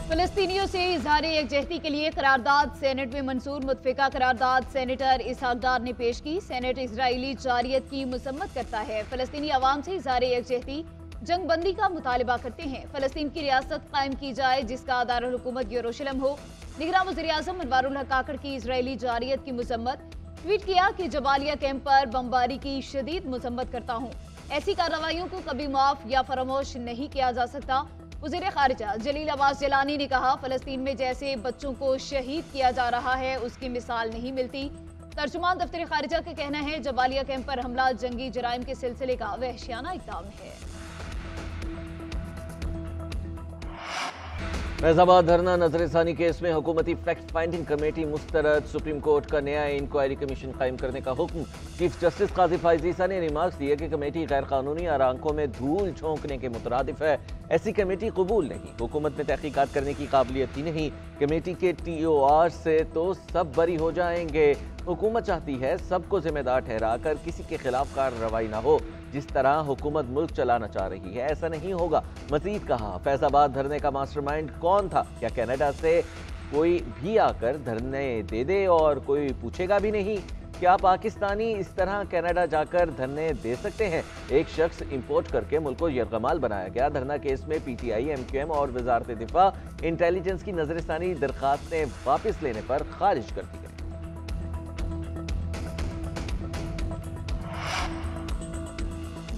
फलस्तीनियों से इजहार यकजहती के लिए करारदाद सेनेट में मंजूर। मुतफिका करारदाद सेनेटर इसहाक डार ने पेश की। सेनेट इजरायली जारियत की मसम्मत करता है। फलस्तीनी अवाम से इजहार यकजहती जंग बंदी का मुतालबा करते हैं। फलस्तीन की रियासत कायम की जाए जिसका दारुल हुकूमत यरूशलेम हो। निगरान वज़ीर आज़म अनवारुल हक काकड़ की इजरायली जारियत की मसम्मत। ट्वीट किया कि जबालिया कैंप पर बमबारी की शदीद मसम्मत करता हूँ। ऐसी कार्रवाइयों को कभी माफ या फरामोश नहीं किया जा सकता। वज़ीर ख़ारिजा जलील अब्बास जलानी ने कहा, फ़लस्तीन में जैसे बच्चों को शहीद किया जा रहा है उसकी मिसाल नहीं मिलती। तर्जुमान दफ्तर ख़ारिजा का कहना है जबालिया कैंप पर हमला जंगी जराइम के सिलसिले का वहशियाना इक़दाम है। फैजाबाद धरना नजरसानी केस में हुकूमती फैक्ट फाइंडिंग कमेटी मुस्तरद। सुप्रीम कोर्ट का नया इंक्वायरी कमीशन कायम करने का हुक्म। चीफ जस्टिस काजी फाइज ईसा ने रिमार्क्स दिए कि कमेटी गैर कानूनी और आंखों में धूल झोंकने के मुतरादिफ है। ऐसी कमेटी कबूल नहीं। हुकूमत में तहकीकात करने की काबिलियत ही नहीं। कमेटी के TOR से तो सब बरी हो जाएंगे। हुकूमत चाहती है सबको जिम्मेदार ठहरा कर किसी के खिलाफ कार्रवाई ना हो। जिस तरह हुकूमत मुल्क चलाना चाह रही है ऐसा नहीं होगा। मजीद कहा, फैजाबाद धरने का मास्टरमाइंड कौन था? क्या कनाडा से कोई भी आकर धरने दे दे और कोई पूछेगा भी नहीं? क्या पाकिस्तानी इस तरह कनाडा जाकर धरने दे सकते हैं? एक शख्स इंपोर्ट करके मुल्क को यरगमाल बनाया गया। धरना केस में PTI, MQM और वजारत दिफा इंटेलिजेंस की नजरसानी दरखास्तें वापस लेने पर खारिज कर दी गई।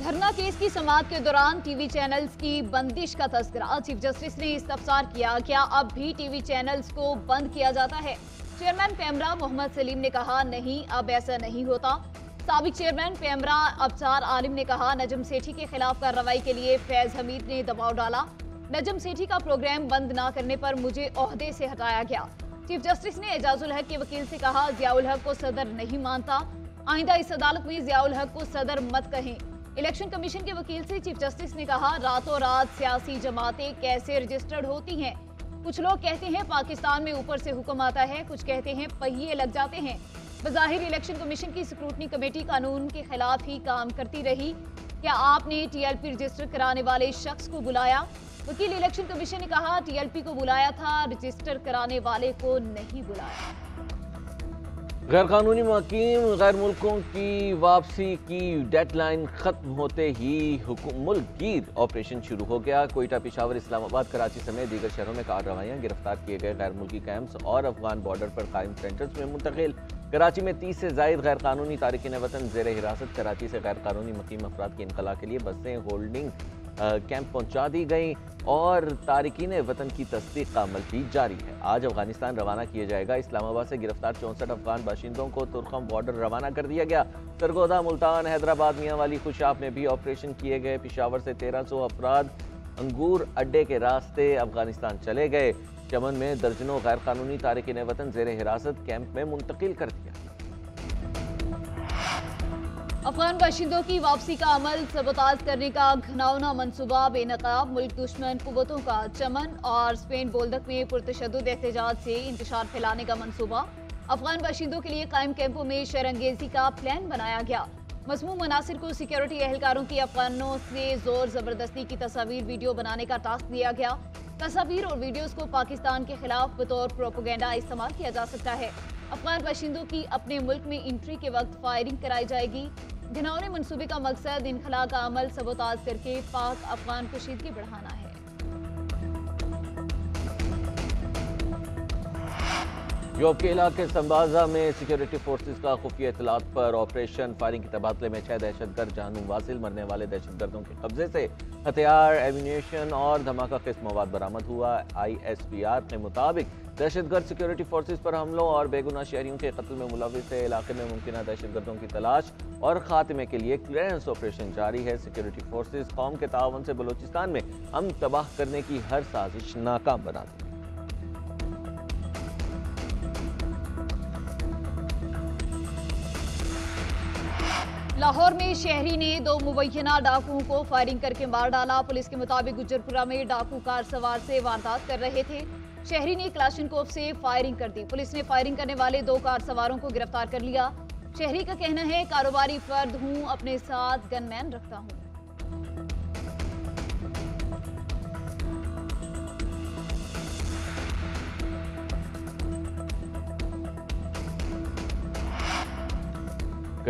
धरना केस की समाअत के दौरान टीवी चैनल्स की बंदिश का तस्करा। चीफ जस्टिस ने इस्तफसार किया, क्या अब भी टीवी चैनल्स को बंद किया जाता है? चेयरमैन पैमरा मोहम्मद सलीम ने कहा, नहीं, अब ऐसा नहीं होता। साबिक चेयरमैन पैमरा अबसार आलिम ने कहा, नजम सेठी के खिलाफ कार्रवाई के लिए फैज हमीद ने दबाव डाला। नजम सेठी का प्रोग्राम बंद न करने पर मुझे ओहदे से हटाया गया। चीफ जस्टिस ने एजाजुल हक के वकील से कहा, जियाउल हक को सदर नहीं मानता। आइंदा इस अदालत में जियाउल हक को सदर मत कहें। इलेक्शन कमीशन के वकील से चीफ जस्टिस ने कहा, रातों रात सियासी जमातें कैसे रजिस्टर्ड होती हैं? कुछ लोग कहते हैं पाकिस्तान में ऊपर से हुक्म आता है, कुछ कहते हैं पहिए लग जाते हैं। बज़ाहिर इलेक्शन कमीशन की स्क्रूटनी कमेटी कानून के खिलाफ ही काम करती रही। क्या आपने TLP रजिस्टर कराने वाले शख्स को बुलाया? वकील इलेक्शन कमीशन ने कहा, TLP को बुलाया था, रजिस्टर कराने वाले को नहीं बुलाया। गैर कानूनी मुकीम गैर मुल्कों की वापसी की डेडलाइन खत्म होते ही मुल्क गिर ऑपरेशन शुरू हो गया। कोयटा, पिशावर, इस्लामाबाद, कराची समेत दीगर शहरों में कार्रवाइयाँ। गिरफ्तार किए गए गैर मुल्की कैंप्स और अफगान बॉर्डर पर कायम सेंटर्स में मुंतकिल। कराची में 30 से जायद गैर कानूनी तारिकीन वतन ज़ेर हिरासत। कराची से गैर कानूनी मुकीम अफराद की इनकला के लिए बसें होल्डिंग कैंप पहुंचा दी गई और तारिकीन वतन की तस्दीक का अमल भी जारी है। आज अफगानिस्तान रवाना किया जाएगा। इस्लामाबाद से गिरफ्तार 64 अफगान बाशिंदों को तुर्खम बॉर्डर रवाना कर दिया गया। सरगोदा, मुल्तान, हैदराबाद, मियांवाली, खुशाब में भी ऑपरेशन किए गए। पिशावर से 1300 अफराद अंगूर अड्डे के रास्ते अफगानिस्तान चले गए। चमन में दर्जनों गैर कानूनी तारिकीन वतन ज़ेर हिरासत कैंप में मुंतकिल कर दिया। अफगान बाशिंदों की वापसी का अमल सबोताज करने का घिनौना मंसूबा बेनकाब। मुल्क दुश्मन कुव्वतों का चमन और स्पेन बोल्दक में पुरतशद्दुद एहतजाज से इंतशार फैलाने का मंसूबा। अफगान बाशिंदों के लिए कायम कैंपों में शरंगेजी का प्लान बनाया गया। मज़मूम मनासिर को सिक्योरिटी एहलकारों की अफगानों से जोर जबरदस्ती की तस्वीर वीडियो बनाने का टास्क दिया गया। तस्वीर और वीडियोस को पाकिस्तान के खिलाफ बतौर प्रोपेगेंडा इस्तेमाल किया जा सकता है। अफगान बाशिंदों की अपने मुल्क में एंट्री के वक्त फायरिंग कराई जाएगी। घिनौने मंसूबे का मकसद इनखला का अमल सबोताज करके पाक अफगान कशीदगी बढ़ाना है। यूरोप के इलाके संबाजा में सिक्योरिटी फोर्सेस का खुफिया इतलात पर ऑपरेशन फायरिंग के तबादले में 6 दहशतगर्द जानू वासिल। मरने वाले दहशतगर्दों के कब्जे से हथियार, एम्यूनेशन और धमाका किस्म मवाद बरामद हुआ। ISPR के मुताबिक दहशतगर्द सिक्योरिटी फोर्सेस पर हमलों और बेगुनाह शहरियों के कत्ल में मुलविस है। इलाके में मुमकिन दहशतगर्दों की तलाश और खात्मे के लिए क्लियरेंस ऑपरेशन जारी है। सिक्योरिटी फोर्सेस कौम के तावन से बलूचिस्तान में अमन तबाह करने की हर साजिश नाकाम बना दी। लाहौर में शहरी ने 2 मुबैना डाकुओं को फायरिंग करके मार डाला। पुलिस के मुताबिक गुज्जरपुरा में डाकू कार सवार से वारदात कर रहे थे। शहरी ने क्लाशनकोव से फायरिंग कर दी। पुलिस ने फायरिंग करने वाले 2 कार सवारों को गिरफ्तार कर लिया। शहरी का कहना है, कारोबारी फर्द हूं, अपने साथ गनमैन रखता हूं।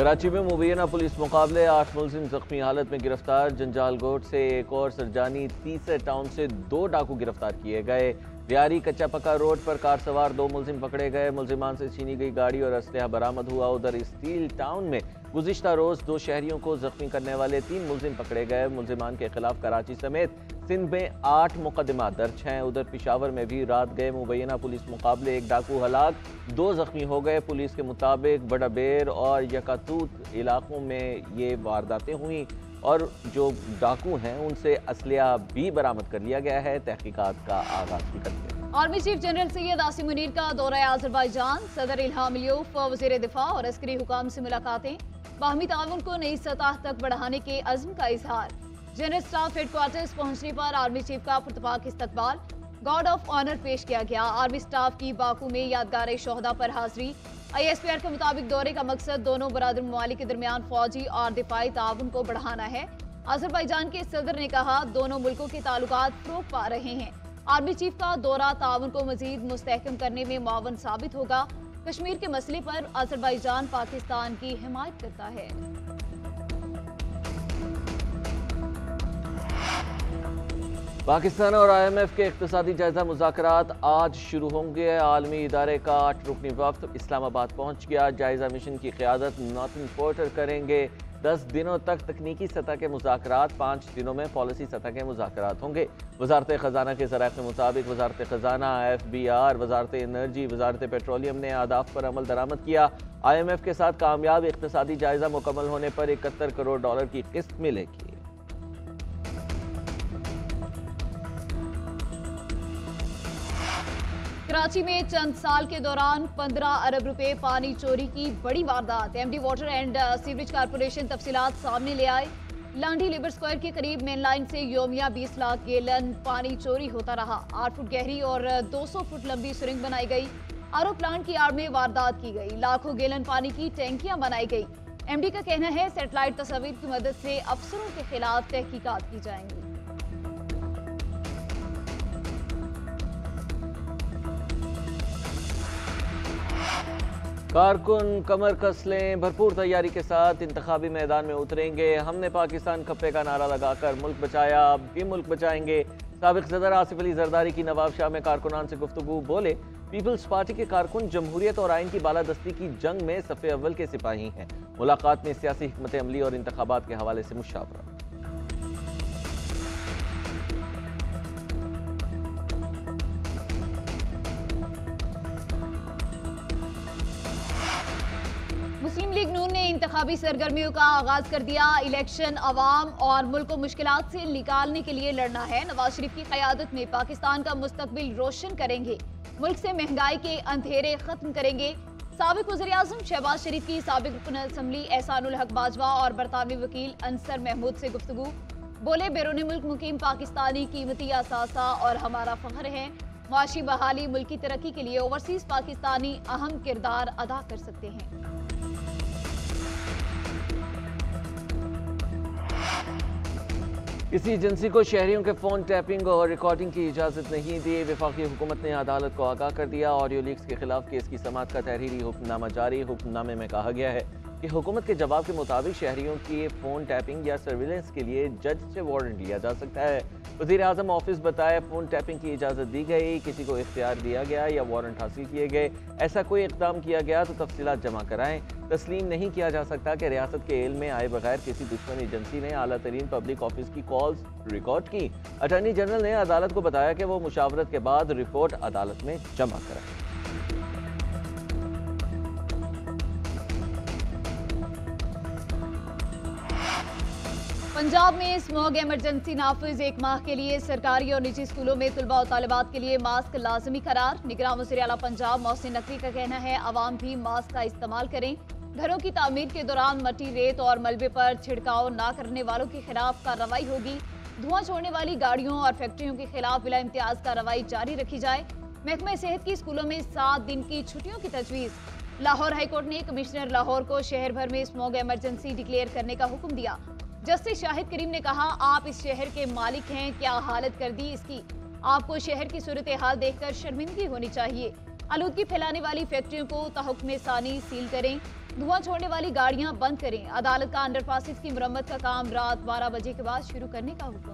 कराची में मुबैना पुलिस मुकाबले 8 मुलजिम जख्मी हालत में गिरफ्तार। जंजाल गोट से एक और सरजानी तीसरे टाउन से 2 डाकू गिरफ्तार किए गए। रियारी कच्चा पक्का रोड पर कार सवार 2 मुलजिम पकड़े गए। मुलजिमान से छीनी गई गाड़ी और असलहा बरामद हुआ। उधर स्टील टाउन में गुज़िश्ता रोज 2 शहरियों को जख्मी करने वाले 3 मुलजिम पकड़े गए। मुलजिमान के खिलाफ कराची समेत सिंध में 8 मुकदमा दर्ज हैं। उधर पिशावर में भी रात गए मुबैना पुलिस मुकाबले 1 डाकू हलाक, 2 जख्मी हो गए। पुलिस के मुताबिक बड़ा बेर और यकातूत इलाकों में ये वारदातें हुई और जो डाकू हैं उनसे असलहा भी बरामद कर लिया गया है। तहकीकात का आगाज भी कर दिया। Army chief general Syed Asim Munir का दौरा अज़रबैजान। सदर इल्हाम अलियोफ, वज़ीर दिफा और अस्करी हुकाम से मुलाकातें। बाहमी ताउन को नई सतह तक बढ़ाने के अज़्म का इजहार। जनरल स्टाफ हेडक्वार्टर्स पहुंचने पर आर्मी चीफ का पुरतपाक इस्तकबाल। गार्ड ऑफ ऑनर पेश किया गया। आर्मी स्टाफ की बाकू में यादगार शोहदा पर हाजिरी। ISPR के मुताबिक दौरे का मकसद दोनों बरादर ममालिक के दरमियान फौजी और दिफाई ताउन को बढ़ाना है। अज़रबैजान के सदर ने कहा दोनों मुल्कों के ताल्लुकात फ़रोग़ पा रहे हैं। आर्मी चीफ का दौरा ताउन को मजीद मुस्तहकम करने में मुआवन साबित होगा। कश्मीर के मसले पर अज़रबैजान पाकिस्तान की हिमायत करता है। पाकिस्तान और IMF के इक़्तिसादी जायजा मुज़ाकरात आज शुरू होंगे। आलमी इदारे का 8 रुकनी वफ़द इस्लामाबाद पहुँच गया। जायजा मिशन की क़यादत नॉर्थन पोर्टर करेंगे। 10 दिनों तक तकनीकी सतह के मुज़ाकरात, 5 दिनों में पॉलिसी सतह के मुज़ाकरात होंगे। वज़ारत ख़ज़ाना के ज़राए के मुताबिक वज़ारत ख़ज़ाना, FBR, वज़ारत एनर्जी, वज़ारत पेट्रोलियम ने अहदाफ पर अमल दरामद किया। IMF के साथ कामयाब इक़्तिसादी जायजा मुकम्मल होने पर $71 करोड़ की किस्त मिलेगी। कराची में चंद साल के दौरान 15 अरब रुपए पानी चोरी की बड़ी वारदात। MD water and sewerage corporation तफसीलात सामने ले आए। लांडी लेबर स्क्वायर के करीब मेन लाइन से योमिया 20 लाख गैलन पानी चोरी होता रहा। 8 फुट गहरी और 200 फुट लंबी सुरंग बनाई गई। RO प्लांट की आड़ में वारदात की गई। लाखों गैलन पानी की टैंकियां बनाई गई। MD का कहना है सैटेलाइट तस्वीर की मदद से अफसरों के खिलाफ तहकीकात की जाएंगी। कारकुन कमर कस लें, भरपूर तैयारी के साथ इंतखाबी मैदान में उतरेंगे। हमने पाकिस्तान खप्पे का नारा लगाकर मुल्क बचाया, अब भी मुल्क बचाएंगे। साबिक सदर आसिफ अली जरदारी की नवाब शाह में कारकुनान से गुफ्तगू। बोले पीपल्स पार्टी के कारकुन जमहूरियत और आइन की बालादस्ती की जंग में सफ़े अव्वल के सिपाही हैं। मुलाकात में सियासी हिकमत अमली और इंतखाबात के हवाले से मुशावरा। मुस्लिम लीग नून ने इंतखाबी सरगर्मियों का आगाज कर दिया। इलेक्शन अवाम और मुल्क को मुश्किलात से निकालने के लिए लड़ना है। नवाज शरीफ की क़यादत में पाकिस्तान का मुस्तकबिल रोशन करेंगे। मुल्क से महंगाई के अंधेरे खत्म करेंगे। साबिक वज़ीर आज़म शहबाज शरीफ की साबिक रुकन असम्बली एहसानुल हक बाजवा और बरतानवी वकील अंसर महमूद से गुफ्तगू। बोले बैरून मुल्क मुकीम पाकिस्तानी कीमती असासा और हमारा फख्र है। मुआशी बहाली, मुल्क की तरक्की के लिए ओवरसीज पाकिस्तानी अहम किरदार अदा कर सकते हैं। किसी एजेंसी को शहरियों के फ़ोन टैपिंग और रिकॉर्डिंग की इजाज़त नहीं दी। वफाकी हुकूमत ने अदालत को आगाह कर दिया। ऑडियो लीक्स के खिलाफ केस की समाअत का तहरीरी हुक्मनामा जारी। हुक्मनामे में कहा गया है कि हुकूमत के जवाब के मुताबिक शहरियों की फ़ोन टैपिंग या सर्विलेंस के लिए जज से वारंट लिया जा सकता है। वज़ीर आज़म ऑफिस बताए फ़ोन टैपिंग की इजाज़त दी गई, किसी को इख्तियार दिया गया या वारंट हासिल किए गए, ऐसा कोई इक़दाम किया गया तो तफसीलात जमा कराएं। तस्लीम नहीं किया जा सकता कि रियासत के इल्म में आए बगैर किसी दुश्मन एजेंसी ने आला तरीन पब्लिक ऑफिस की कॉल्स रिकॉर्ड की। अटॉर्नी जनरल ने अदालत को बताया कि वो मुशावरत के बाद रिपोर्ट अदालत में जमा कराए। पंजाब में स्मॉग इमरजेंसी नाफिज 1 माह के लिए सरकारी और निजी स्कूलों में तलबा और तालिबात के लिए मास्क लाजमी करार। निगरान वज़ीर आला पंजाब मोहसिन नकवी का कहना है आवाम भी मास्क का इस्तेमाल करें। घरों की तामीर के दौरान मट्टी, रेत और मलबे पर छिड़काव न करने वालों के खिलाफ कार्रवाई होगी। धुआं छोड़ने वाली गाड़ियों और फैक्ट्रियों के खिलाफ बिला इम्तियाज कार्रवाई जारी रखी जाए। महकमा सेहत की स्कूलों में 7 दिन की छुट्टियों की तजवीज़। लाहौर हाईकोर्ट ने कमिश्नर लाहौर को शहर भर में स्मॉग इमरजेंसी डिक्लेयर करने का हुक्म दिया। जस्टिस शाहिद करीम ने कहा आप इस शहर के मालिक हैं, क्या हालत कर दी इसकी। आपको शहर की सूरत हाल देखकर शर्मिंदगी होनी चाहिए। आलूदगी फैलाने वाली फैक्ट्रियों को तहुक्म सानी सील करें। धुआं छोड़ने वाली गाड़ियां बंद करें। अदालत का अंडरपासेस की मरम्मत का काम रात 12 बजे के बाद शुरू करने का हुक्म।